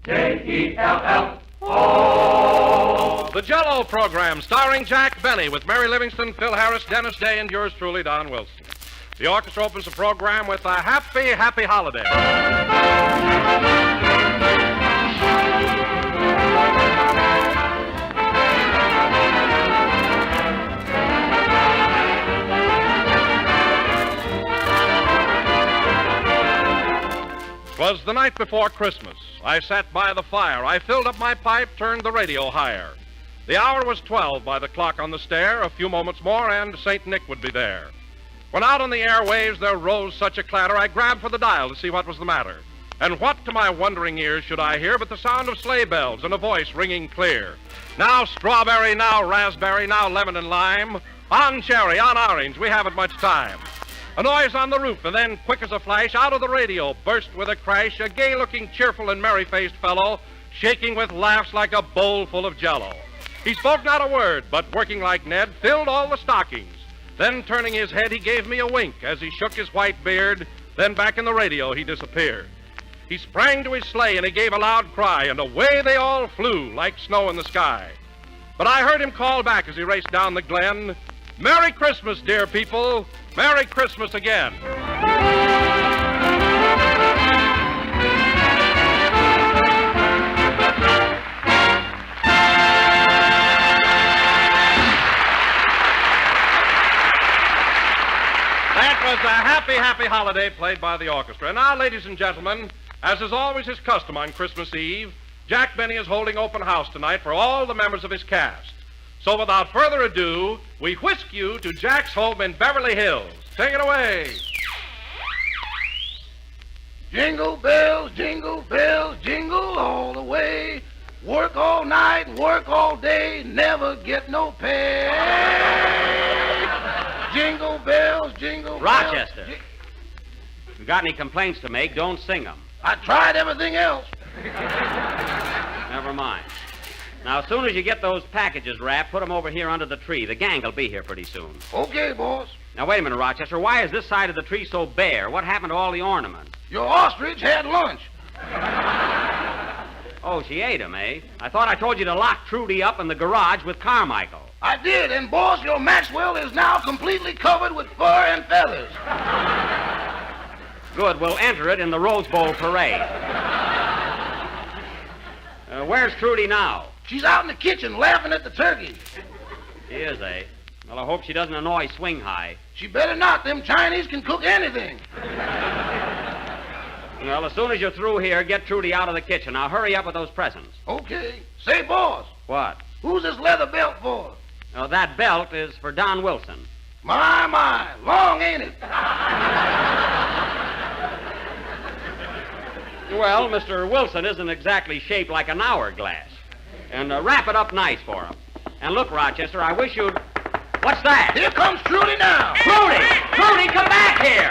Jell-O. The Jell-O Program, starring Jack Benny with Mary Livingstone, Phil Harris, Dennis Day, and yours truly, Don Wilson. The orchestra opens the program with a happy, happy holiday. Twas the night before Christmas. I sat by the fire. I filled up my pipe, turned the radio higher. The hour was 12 by the clock on the stair. A few moments more, and St. Nick would be there. When out on the airwaves there rose such a clatter, I grabbed for the dial to see what was the matter. And what to my wondering ears should I hear but the sound of sleigh bells and a voice ringing clear. Now strawberry, now raspberry, now lemon and lime. On cherry, on orange, we haven't much time. A noise on the roof, and then, quick as a flash, out of the radio, burst with a crash, a gay-looking, cheerful, and merry-faced fellow, shaking with laughs like a bowl full of Jell-O. He spoke not a word, but working like Ned, filled all the stockings. Then, turning his head, he gave me a wink as he shook his white beard. Then, back in the radio, he disappeared. He sprang to his sleigh, and he gave a loud cry, and away they all flew like snow in the sky. But I heard him call back as he raced down the glen, "Merry Christmas, dear people. Merry Christmas again." That was a happy, happy holiday played by the orchestra. And now, ladies and gentlemen, as is always his custom on Christmas Eve, Jack Benny is holding open house tonight for all the members of his cast. So without further ado, we whisk you to Jack's home in Beverly Hills. Take it away. Jingle bells, jingle all the way. Work all night, work all day, never get no pay. Jingle bells, jingle bells. Rochester. If you got any complaints to make, don't sing them. I tried everything else. Never mind. Now, as soon as you get those packages wrapped, put them over here under the tree. The gang will be here pretty soon. Okay, boss. Now, wait a minute, Rochester. Why is this side of the tree so bare? What happened to all the ornaments? Your ostrich had lunch. Oh, she ate them, eh? I thought I told you to lock Trudy up in the garage with Carmichael. I did, and boss, your Maxwell is now completely covered with fur and feathers. Good. We'll enter it in the Rose Bowl parade. Where's Trudy now? She's out in the kitchen laughing at the turkey. She is, eh? Well, I hope she doesn't annoy Swing High. She better not. Them Chinese can cook anything. Well, as soon as you're through here, get Trudy out of the kitchen. Now, hurry up with those presents. Okay. Say, boss. What? Who's this leather belt for? Oh, that belt is for Don Wilson. My, long ain't it? Well, Mr. Wilson isn't exactly shaped like an hourglass. And wrap it up nice for him. And look, Rochester, I wish you'd... What's that? Here comes Trudy now. Trudy! Trudy, come back here!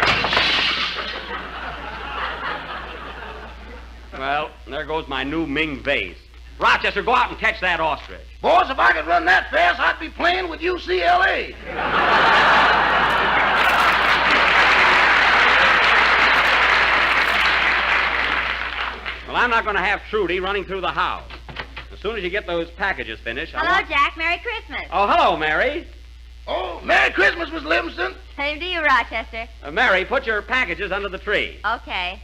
Well, there goes my new Ming vase. Rochester, go out and catch that ostrich. Boss, if I could run that fast, I'd be playing with UCLA. Well, I'm not going to have Trudy running through the house. As soon as you get those packages finished, Hello, Jack. Merry Christmas. Oh, hello, Mary. Oh, Merry Christmas, Miss Livingstone. Same to you, Rochester. Mary, put your packages under the tree. Okay.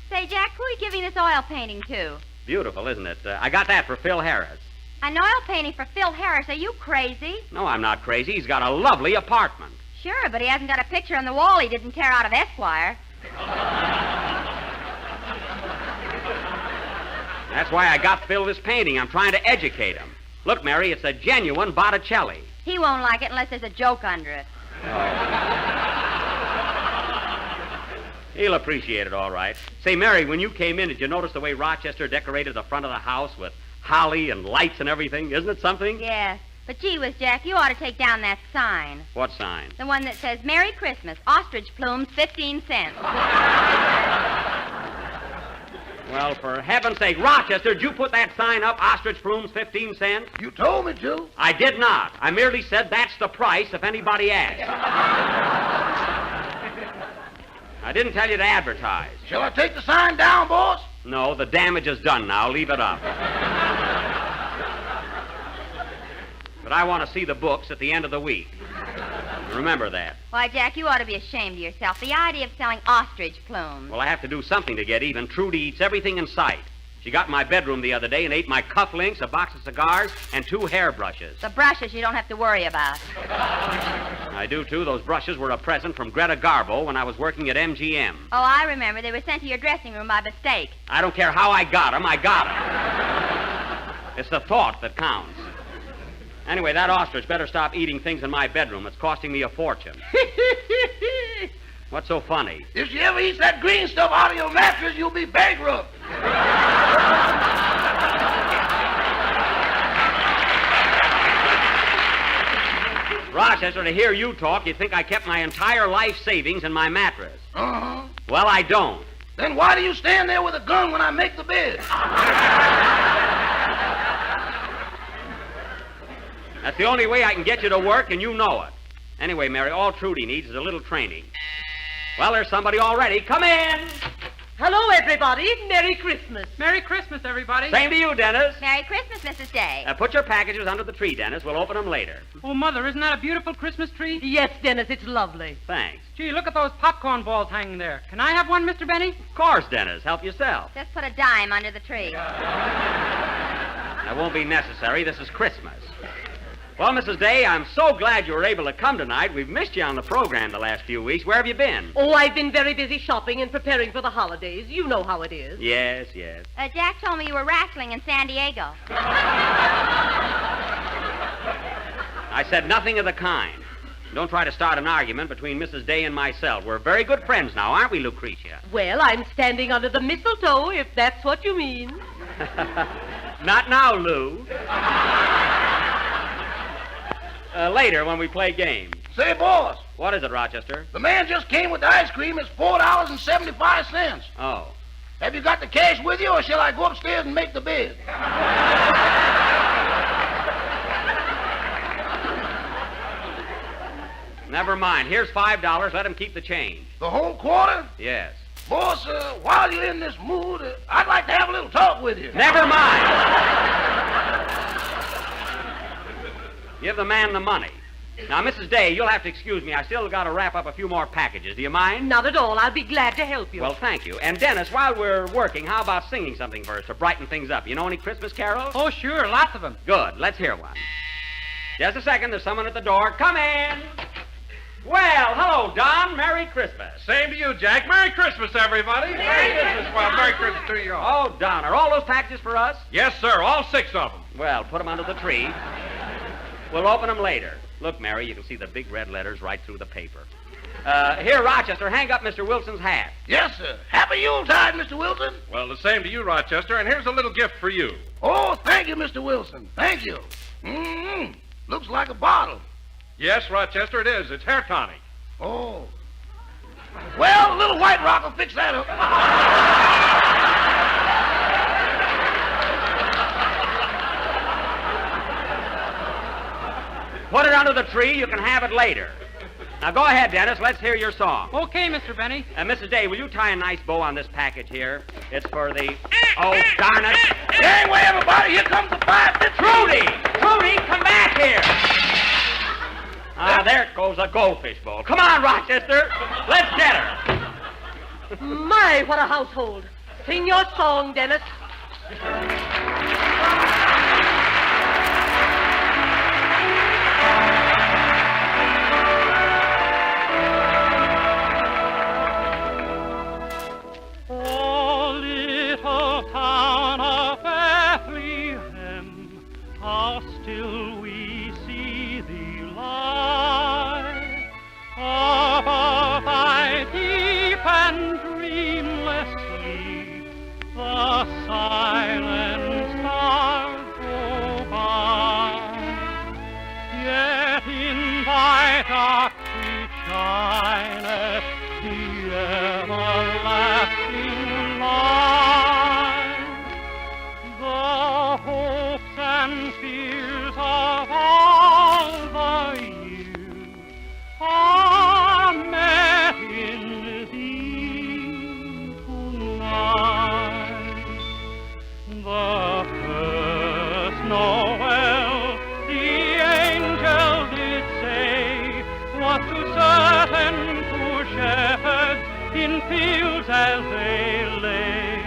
Say, Jack, who are you giving this oil painting to? Beautiful, isn't it? I got that for Phil Harris. An oil painting for Phil Harris? Are you crazy? No, I'm not crazy. He's got a lovely apartment. Sure, but he hasn't got a picture on the wall he didn't tear out of Esquire. That's why I got Phil this painting. I'm trying to educate him. Look, Mary, it's a genuine Botticelli. He won't like it unless there's a joke under it. He'll appreciate it, all right. Say, Mary, when you came in, did you notice the way Rochester decorated the front of the house with holly and lights and everything? Isn't it something? Yes. But gee whiz, Jack, you ought to take down that sign. What sign? The one that says, Merry Christmas, ostrich plumes, 15 cents. Well, for heaven's sake, Rochester, did you put that sign up, ostrich plumes, 15 cents? You told me to. I did not. I merely said that's the price if anybody asks. I didn't tell you to advertise. Shall I take the sign down, boss? No, the damage is done now. Leave it up. But I want to see the books at the end of the week. Remember that. Why, Jack, you ought to be ashamed of yourself. The idea of selling ostrich plumes. Well, I have to do something to get even. Trudy eats everything in sight. She got in my bedroom the other day and ate my cufflinks, a box of cigars, and 2 hairbrushes. The brushes you don't have to worry about. I do, too. Those brushes were a present from Greta Garbo when I was working at MGM. Oh, I remember. They were sent to your dressing room by mistake. I don't care how I got them. I got them. It's the thought that counts. Anyway, that ostrich better stop eating things in my bedroom. It's costing me a fortune. What's so funny? If she ever eats that green stuff out of your mattress, you'll be bankrupt. Rochester, to hear you talk, you'd think I kept my entire life savings in my mattress. Uh-huh. Well, I don't. Then why do you stand there with a gun when I make the bed? That's the only way I can get you to work, and you know it. Anyway, Mary, all Trudy needs is a little training. Well, there's somebody already. Come in. Hello, everybody. Merry Christmas. Merry Christmas, everybody. Same to you, Dennis. Merry Christmas, Mrs. Day. Put your packages under the tree, Dennis. We'll open them later. Oh, Mother, isn't that a beautiful Christmas tree? Yes, Dennis, it's lovely. Thanks. Gee, look at those popcorn balls hanging there. Can I have one, Mr. Benny? Of course, Dennis. Help yourself. Just put a dime under the tree. That won't be necessary. This is Christmas. Well, Mrs. Day, I'm so glad you were able to come tonight. We've missed you on the program the last few weeks. Where have you been? Oh, I've been very busy shopping and preparing for the holidays. You know how it is. Yes, yes. Jack told me you were wrestling in San Diego. I said nothing of the kind. Don't try to start an argument between Mrs. Day and myself. We're very good friends now, aren't we, Lucretia? Well, I'm standing under the mistletoe, if that's what you mean. Not now, Lou. Later, when we play games. Say, boss, What is it, Rochester? the man just came with the ice cream. It's $4.75. Oh. Have you got the cash with you, or shall I go upstairs and make the bid? Never mind. Here's $5. Let him keep the change. The whole quarter? Yes. Boss, while you're in this mood, I'd like to have a little talk with you. Never mind. Give the man the money. Now, Mrs. Day, you'll have to excuse me. I still got to wrap up a few more packages. Do you mind? Not at all. I'll be glad to help you. Well, thank you. And, Dennis, while we're working, how about singing something for us to brighten things up? You know any Christmas carols? Oh, sure, lots of them. Good. Let's hear one. Just a second. There's someone at the door. Come in. Well, hello, Don. Merry Christmas. Same to you, Jack. Merry Christmas, everybody. Merry Christmas. Well, Merry Christmas to you all. Oh, Don, are all those packages for us? Yes, sir. All 6 of them. Well, put them under the tree. We'll open them later. Look, Mary, you can see the big red letters right through the paper. Here, Rochester, hang up Mr. Wilson's hat. Yes, sir. Happy Yuletide, Mr. Wilson. Well, the same to you, Rochester, and here's a little gift for you. Oh, thank you, Mr. Wilson. Thank you. Looks like a bottle. Yes, Rochester, it is. It's hair tonic. Oh. Well, a little White Rock will fix that up. Put it under the tree. You can have it later. Now, go ahead, Dennis. Let's hear your song. Okay, Mr. Benny. Mrs. Day, will you tie a nice bow on this package here? It's for the... Oh, darn it. Gangway, everybody. Here comes the 550. Trudy! Trudy, come back here! Ah, there goes a goldfish bowl. Come on, Rochester. Let's get her. My, what a household. Sing your song, Dennis. Oh, little town of Bethlehem, how still we see thee lie. Above thy deep and dreamless sleep, the silent stars go by. Yet in thy dark street shineth the everlasting light. The hopes and fears of all the years are met in thee tonight. The first Noel, the angel did say, was to certain poor shepherds in fields as they lay,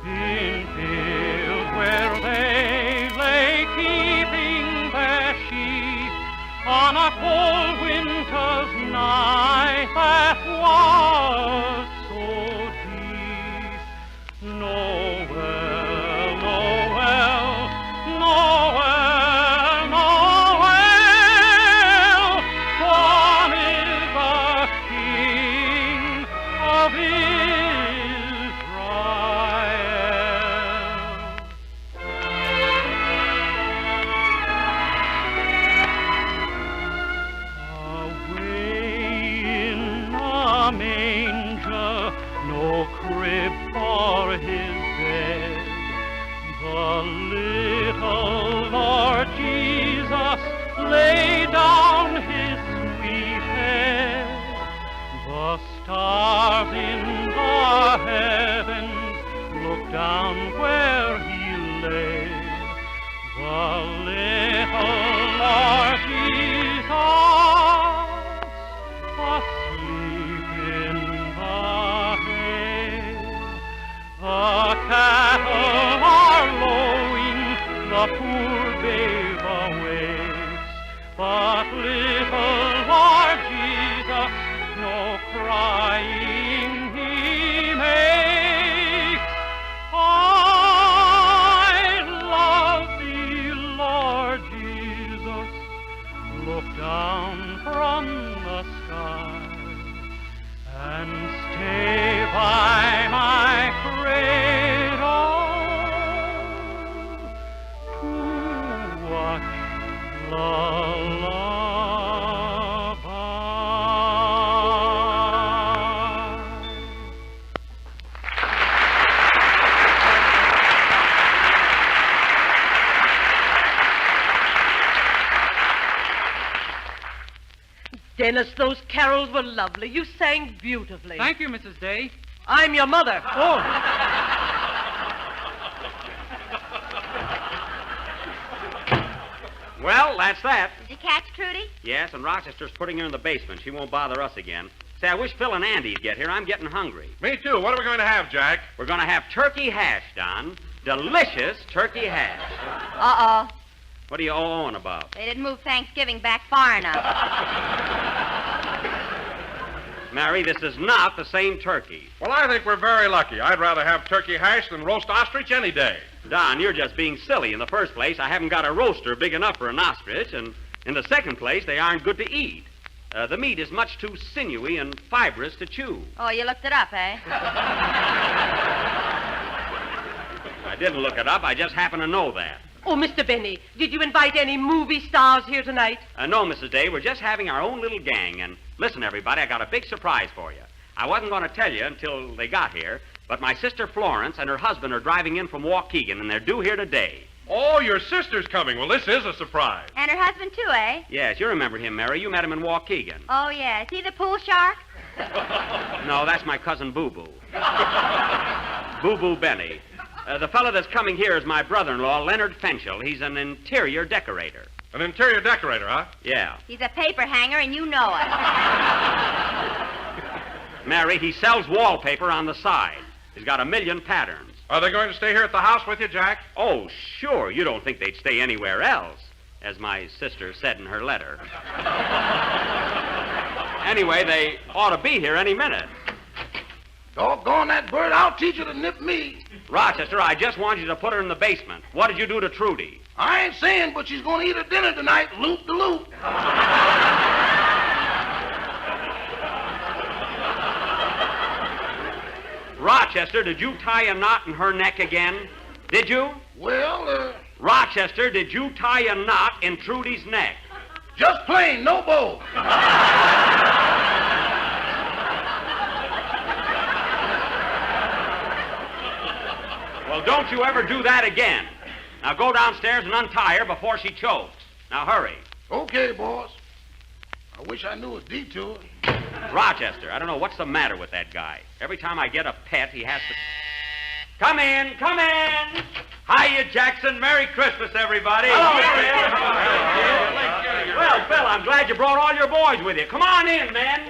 in fields where they lay keeping their sheep on a cold winter's night that was so deep. Noel, Noel, Noel, Noel, born is the King of lay down his sweet head. The stars in the heavens look down where he lay. The little Lord Jesus asleep in the hay. The cattle are lowing, the poor babe awaits, but little Lord Jesus no crying he makes. I love thee, Lord Jesus. Look down from the sky and stay by my cradle to watch the Dennis, those carols were lovely. You sang beautifully. Thank you, Mrs. Day. I'm your mother. Oh. Well, that's that. Did you catch Trudy? Yes, and Rochester's putting her in the basement. She won't bother us again. Say, I wish Phil and Andy'd get here. I'm getting hungry. Me too. What are we going to have, Jack? We're going to have turkey hash, Don. Delicious turkey hash. Uh-oh. What are you owing about? They didn't move Thanksgiving back far enough. Mary, this is not the same turkey. Well, I think we're very lucky. I'd rather have turkey hash than roast ostrich any day. Don, you're just being silly. In the first place, I haven't got a roaster big enough for an ostrich, and in the second place, they aren't good to eat. The meat is much too sinewy and fibrous to chew. Oh, you looked it up, eh? I didn't look it up. I just happen to know that. Oh, Mr. Benny, did you invite any movie stars here tonight? No, Mrs. Day. We're just having our own little gang. And listen, everybody, I got a big surprise for you. I wasn't going to tell you until they got here, but my sister Florence and her husband are driving in from Waukegan, and they're due here today. Oh, your sister's coming. Well, this is a surprise. And her husband, too, eh? Yes, you remember him, Mary. You met him in Waukegan. Oh, yeah. Is he the pool shark? No, that's my cousin Boo-Boo. Boo-Boo Benny. The fellow that's coming here is my brother-in-law, Leonard Fenchel. He's an interior decorator. An interior decorator, huh? Yeah. He's a paper hanger, and you know it. Mary, he sells wallpaper on the side. He's got 1 million patterns. Are they going to stay here at the house with you, Jack? Oh, sure. You don't think they'd stay anywhere else, as my sister said in her letter. Anyway, they ought to be here any minute. Doggone that bird, I'll teach her to nip me. Rochester, I just want you to put her in the basement. What did you do to Trudy? I ain't saying, but she's going to eat her dinner tonight, loop de loop. Rochester, did you tie a knot in her neck again? Did you? Well, Rochester, did you tie a knot in Trudy's neck? just plain, no bow. Well, don't you ever do that again. Now go downstairs and untie her before she chokes. Now hurry. Okay, boss. I wish I knew a detour. Rochester, I don't know what's the matter with that guy. Every time I get a pet, he has to... Come in, come in! Hiya! Hiya, Jackson. Merry Christmas, everybody. Hello, Well, Phil, I'm glad you brought all your boys with you. Come on in, men.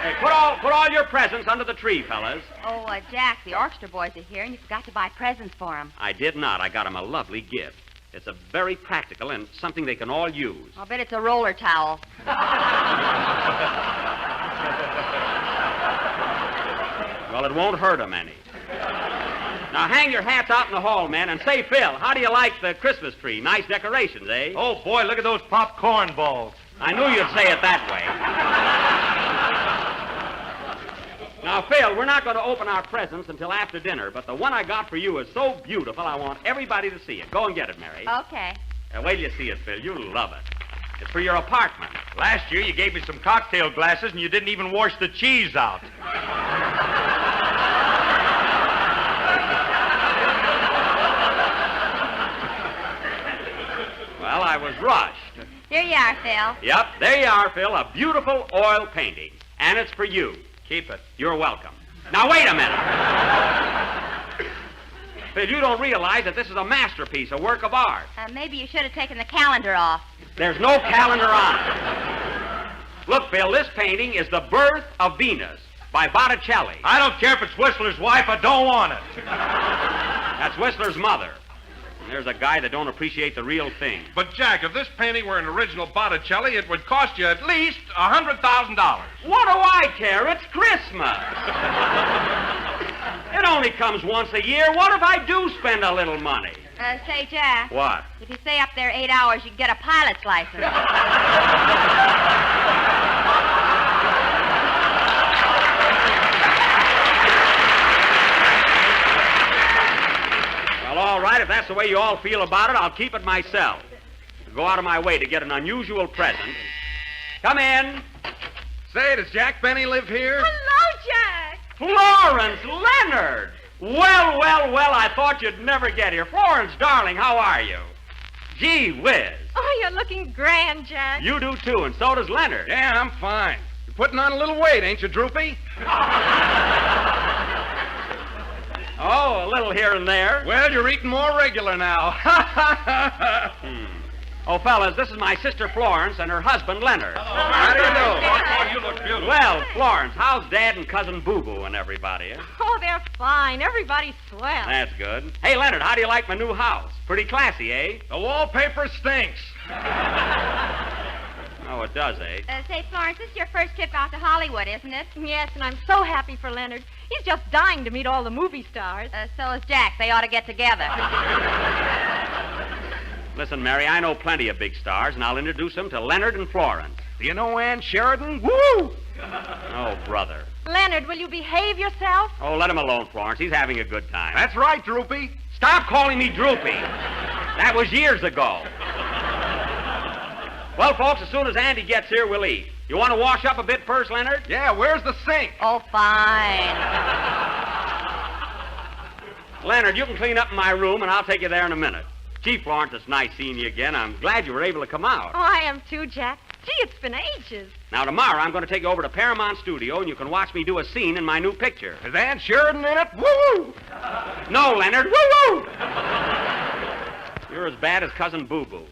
Hey, put all your presents under the tree, fellas. Oh, Jack, the orchestra boys are here, and you forgot to buy presents for them. I did not. I got them a lovely gift. It's a very practical and something they can all use. I'll bet it's a roller towel. Well, it won't hurt them any. Now, hang your hats out in the hall, men, and say, Phil, how do you like the Christmas tree? Nice decorations, eh? Oh, boy, look at those popcorn balls. I knew you'd say it that way. Now, Phil, we're not going to open our presents until after dinner, but the one I got for you is so beautiful, I want everybody to see it. Go and get it, Mary. Okay. Wait till you see it, Phil. You'll love it. It's for your apartment. Last year, you gave me some cocktail glasses, and you didn't even wash the cheese out. Well, I was rushed. Here you are, Phil. Yep, there you are, Phil. A beautiful oil painting. And it's for you. Keep it. You're welcome. Now, wait a minute. Phil, you don't realize that this is a masterpiece, a work of art. Maybe you should have taken the calendar off. There's no calendar on it. Look, Phil, this painting is The Birth of Venus by Botticelli. I don't care if it's Whistler's wife. I don't want it. That's Whistler's mother. And there's a guy that don't appreciate the real thing. But, Jack, if this painting were an original Botticelli, it would cost you at least $100,000. What do I care? It's Christmas. It only comes once a year. What if I do spend a little money? Say, Jack. What? If you stay up there 8 hours, you can get a pilot's license. Well, all right. If that's the way you all feel about it, I'll keep it myself. I'll go out of my way to get an unusual present. Come in. Say, does Jack Benny live here? Hello, Jack. Florence Leonard. Well, I thought you'd never get here. Florence, darling, how are you? Gee whiz. Oh, you're looking grand, Jack. You do, too, and so does Leonard. Yeah, I'm fine. You're putting on a little weight, ain't you, Droopy? Oh, a little here and there. Well, you're eating more regular now. Oh, fellas, this is my sister Florence and her husband Leonard. How do you do? Oh, you look beautiful. Well, Florence, how's Dad and Cousin Boo Boo and everybody? Eh? Oh, they're fine. Everybody's swell. That's good. Hey, Leonard, how do you like my new house? Pretty classy, eh? The wallpaper stinks. Oh, it does, eh? Say, Florence, this is your first trip out to Hollywood, isn't it? Yes, and I'm so happy for Leonard. He's just dying to meet all the movie stars. So is Jack. They ought to get together. Listen, Mary, I know plenty of big stars, and I'll introduce them to Leonard and Florence. Do you know Ann Sheridan? Woo! Oh, brother. Leonard, will you behave yourself? Oh, let him alone, Florence. He's having a good time. That's right, Droopy. Stop calling me Droopy. That was years ago. Well, folks, as soon as Andy gets here, we'll eat. You want to wash up a bit first, Leonard? Yeah, where's the sink? Oh, fine. Leonard, you can clean up in my room, and I'll take you there in a minute. Gee, Florence, it's nice seeing you again. I'm glad you were able to come out. Oh, I am too, Jack. Gee, it's been ages. Now, tomorrow, I'm going to take you over to Paramount Studio, and you can watch me do a scene in my new picture. Is Ann Sheridan in it? Woo-woo! No, Leonard. Woo-woo! You're as bad as Cousin Boo Boo.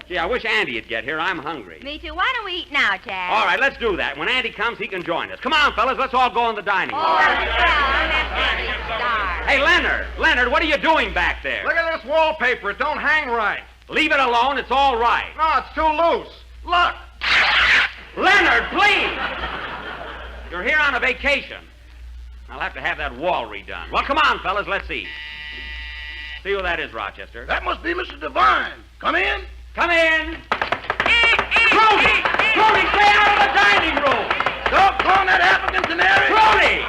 Gee, I wish Andy'd get here. I'm hungry. Me too. Why don't we eat now, Jack? All right, let's do that. When Andy comes, he can join us. Come on, fellas. Let's all go in the dining room. Oh, well, I'm absolutely starved. Hey, Leonard. Leonard, what are you doing back there? Look at this wallpaper. It don't hang right. Leave it alone. It's all right. No, it's too loose. Look. Leonard, please. You're here on a vacation. I'll have to have that wall redone. Well, come on, fellas. Let's eat. See who that is, Rochester. That must be Mr. Devine. Come in. Come in. Trudy! Trudy, stay out of the dining room! Doggone that African canary. Trudy!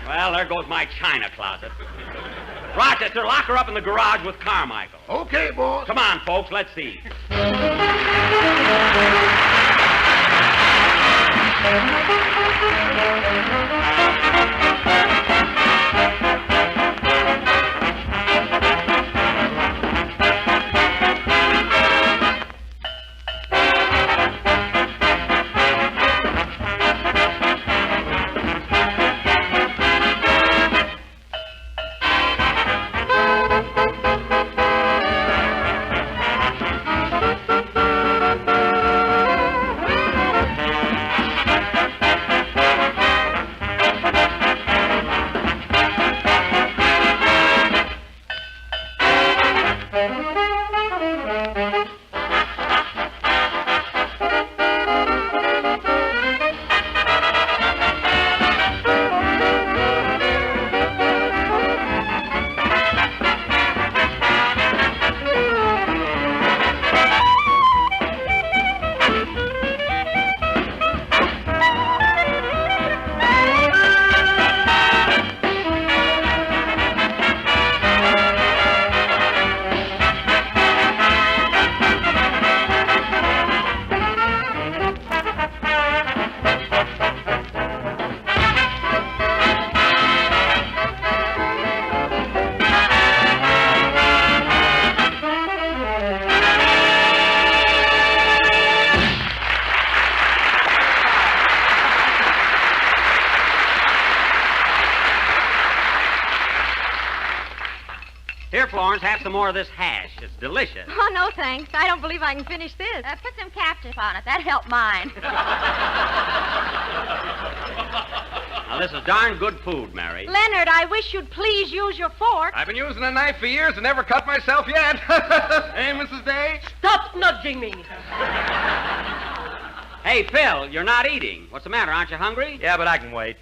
Well, there goes my china closet. Rochester, lock her up in the garage with Carmichael. Okay, boss. Come on, folks, let's see. Here, Florence, have some more of this hash. It's delicious. Oh, no, thanks. I don't believe I can finish this. Put some catsup on it. That'd help mine. Now, this is darn good food, Mary. Leonard, I wish you'd please use your fork. I've been using a knife for years and never cut myself yet. Hey, Mrs. Day? Stop nudging me. Hey, Phil, you're not eating. What's the matter? Aren't you hungry? Yeah, but I can wait.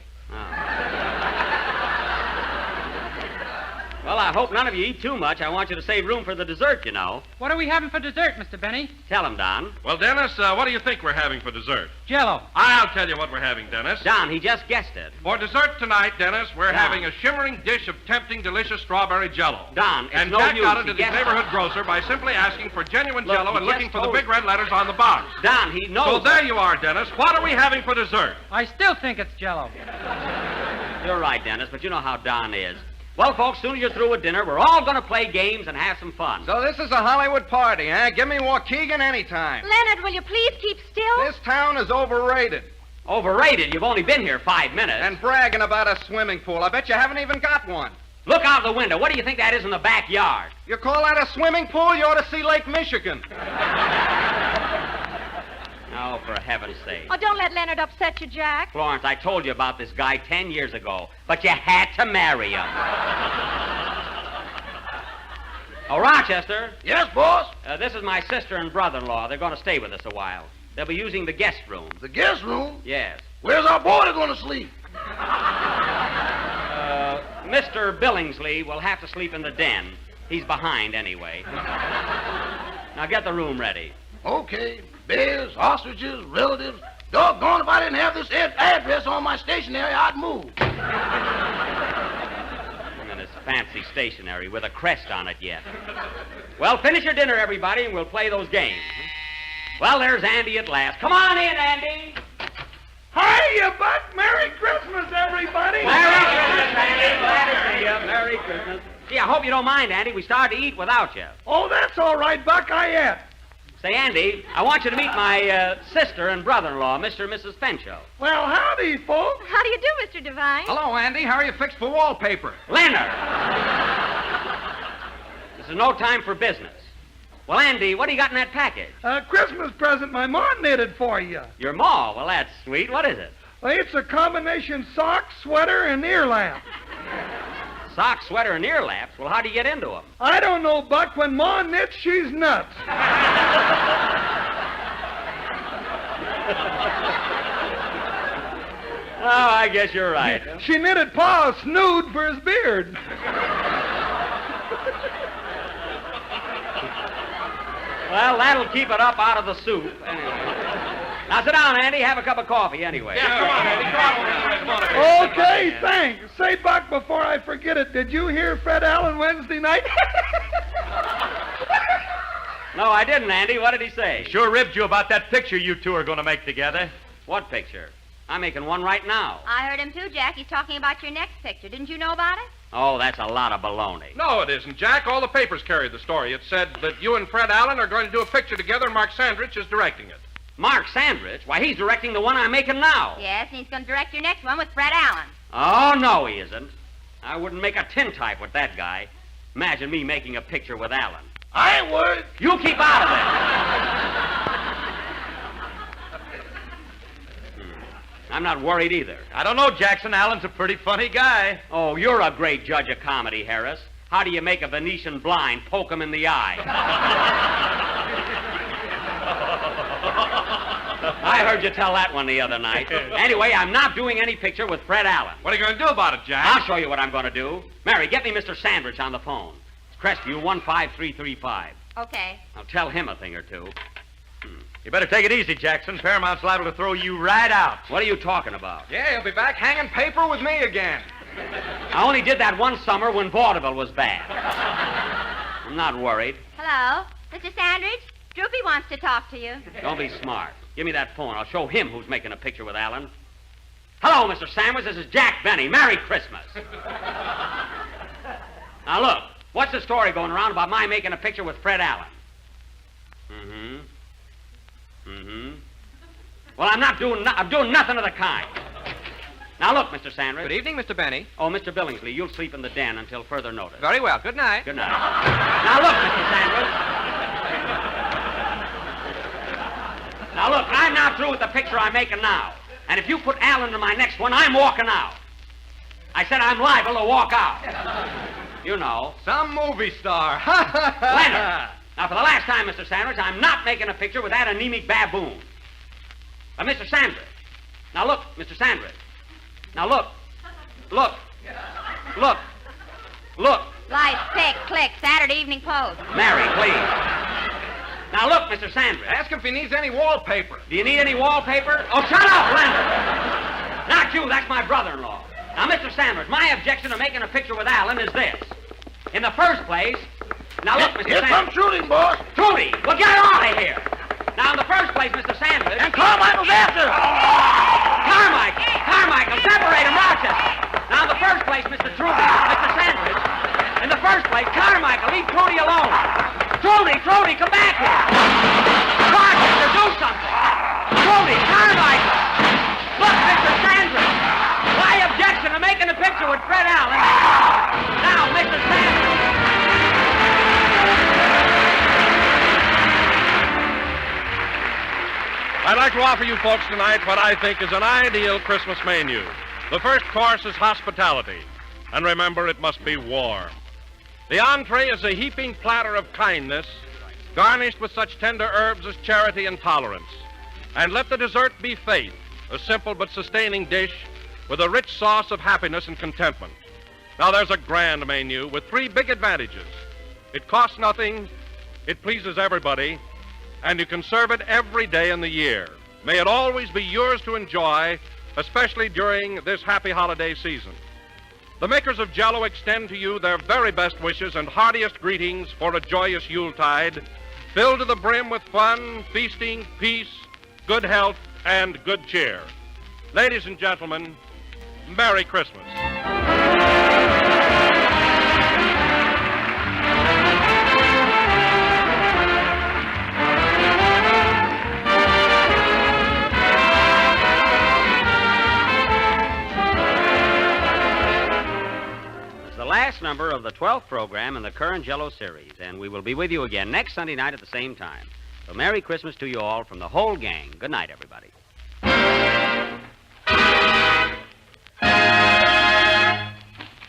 Well, I hope none of you eat too much. I want you to save room for the dessert, you know. What are we having for dessert, Mr. Benny? Tell him, Don. Well, Dennis, what do you think we're having for dessert? Jell-O. I'll tell you what we're having, Dennis. Don, he just guessed it. For dessert tonight, Dennis, we're Don. having a shimmering dish of tempting, delicious strawberry Jell-O. Don, it's and no Jack use. got it He at his guessed neighborhood it. grocer by simply asking for genuine Look, Jell-O he and looking just for the told big red letters on the box. Don, he knows. So there it. you are, Dennis. What are we having for dessert? I still think it's Jell-O. You're right, Dennis, but you know how Don is. Well, folks, soon as you're through with dinner, we're all going to play games and have some fun. So this is a Hollywood party, huh? Give me Waukegan anytime. Leonard, will you please keep still? This town is overrated. Overrated. You've only been here 5 minutes. And bragging about a swimming pool. I bet you haven't even got one. Look out the window. What do you think that is in the backyard? You call that a swimming pool? You ought to see Lake Michigan. Oh, for heaven's sake. Oh, don't let Leonard upset you, Jack. Florence, I told you about this guy 10 years ago, but you had to marry him. Oh, Rochester, Yes, boss? this is my sister and brother-in-law. They're going to stay with us a while. They'll be using the guest room. The guest room? Yes. Where's our boy going to sleep? Mr. Billingsley will have to sleep in the den. He's behind anyway. Now get the room ready. Okay. Bears, ostriches, relatives. Doggone, if I didn't have this address on my stationery, I'd move. And it's fancy stationery with a crest on it yet. Well, finish your dinner, everybody, and we'll play those games. Well, there's Andy at last. Come on in, Andy. Hiya, Buck. Merry Christmas, everybody. Merry Christmas, Andy. Glad to see you. Merry Christmas. Gee, I hope you don't mind, Andy. We started to eat without you. Oh, that's all right, Buck. I am. Say, Andy, I want you to meet my sister and brother-in-law, Mr. and Mrs. Fencho. Well, howdy, folks. How do you do, Mr. Devine? Hello, Andy. How are you fixed for wallpaper? Leonard! This is no time for business. Well, Andy, what do you got in that package? A Christmas present my mom knitted for you. Your ma. Well, that's sweet. What is it? Well, it's a combination sock, sweater, and ear lamp. Sock, sweater, and ear laps. Well, how do you get into them? I don't know, Buck. When Ma knits, she's nuts. Oh, I guess you're right. She knitted Pa a snood for his beard. Well, that'll keep it up out of the soup. Anyway. Now sit down, Andy. Have a cup of coffee anyway. Yeah, come on, Andy. Come on. Okay, thanks. Say, Buck, before I forget it, did you hear Fred Allen Wednesday night? No, I didn't, Andy. What did he say? Sure ribbed you about that picture you two are going to make together. What picture? I'm making one right now. I heard him too, Jack. He's talking about your next picture. Didn't you know about it? Oh, that's a lot of baloney. No, it isn't, Jack. All the papers carried the story. It said that you and Fred Allen are going to do a picture together, and Mark Sandrich is directing it. Mark Sandrich? Why, he's directing the one I'm making now. Yes, and he's going to direct your next one with Fred Allen. Oh, no, he isn't. I wouldn't make a tintype with that guy. Imagine me making a picture with Allen. I ain't worried. You keep out of it. I'm not worried either. I don't know, Jackson. Allen's a pretty funny guy. Oh, you're a great judge of comedy, Harris. How do you make a Venetian blind poke him in the eye? I heard you tell that one the other night. Anyway, I'm not doing any picture with Fred Allen. What are you going to do about it, Jack? I'll show you what I'm going to do. Mary, get me Mr. Sandwich on the phone. It's Crestview 15335. Okay. I'll tell him a thing or two. You better take it easy, Jackson. Paramount's liable to throw you right out. What are you talking about? Yeah, he'll be back hanging paper with me again. I only did that one summer when vaudeville was bad. I'm not worried. Hello? Mr. Sandridge? Droopy wants to talk to you. Don't be smart. Give me that phone. I'll show him who's making a picture with Allen. Hello, Mr. Sandwich. This is Jack Benny. Merry Christmas. Now, look. What's the story going around about my making a picture with Fred Allen? Well, I'm doing nothing of the kind. Now, look, Mr. Sanders. Good evening, Mr. Benny. Oh, Mr. Billingsley, you'll sleep in the den until further notice. Very well. Good night. Good night. Now, look, Mr. Sanders. Now, look, I'm not through with the picture I'm making now. And if you put Al into my next one, I'm walking out. I said I'm liable to walk out. You know. Some movie star. Leonard. Now, for the last time, Mr. Sanders, I'm not making a picture with that anemic baboon. Mr. Sanders. Now, look, Mr. Sanders. Now, look. Look. Look. Look. Lights, tick, click, Saturday Evening Post. Mary, please. Now, look, Mr. Sanders. Ask him if he needs any wallpaper. Do you need any wallpaper? Oh, shut up, Leonard. Not you, that's my brother-in-law. Now, Mr. Sanders, my objection to making a picture with Alan is this. In the first place, now look, Mr. Here Sanders. comes shooting, boss. Trudy, well, get out of here. Now, in the first place, Mr. Sanders. And Carmichael's after. Carmichael, separate him, Rochester. Now, in the first place, Mr. Trudy, Mr. Sanders. In the first place, Carmichael, leave Trudy alone. Trudy, come back here. Rochester, do something. Trudy, Carmichael. Look, Mr. Sanders. My objection to making a picture with Fred Allen. Now, Mr. Sanders. I'd like to offer you folks tonight what I think is an ideal Christmas menu. The first course is hospitality. And remember, it must be warm. The entree is a heaping platter of kindness, garnished with such tender herbs as charity and tolerance. And let the dessert be faith, a simple but sustaining dish with a rich sauce of happiness and contentment. Now, there's a grand menu with 3 big advantages. It costs nothing, it pleases everybody, and you can serve it every day in the year. May it always be yours to enjoy, especially during this happy holiday season. The makers of Jell-O extend to you their very best wishes and heartiest greetings for a joyous Yuletide, filled to the brim with fun, feasting, peace, good health, and good cheer. Ladies and gentlemen, Merry Christmas. Last number of the 12th program in the current Jell-O series, and we will be with you again next Sunday night at the same time. So Merry Christmas to you all from the whole gang. Good night, everybody.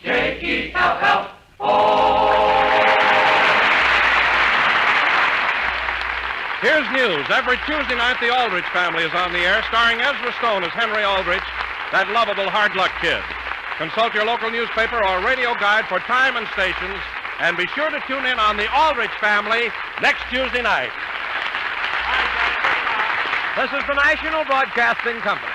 J-E-L-L-O. Here's news. Every Tuesday night, the Aldrich Family is on the air, starring Ezra Stone as Henry Aldrich, that lovable hard luck kid. Consult your local newspaper or radio guide for time and stations, and be sure to tune in on the Aldrich Family next Tuesday night. This is the National Broadcasting Company.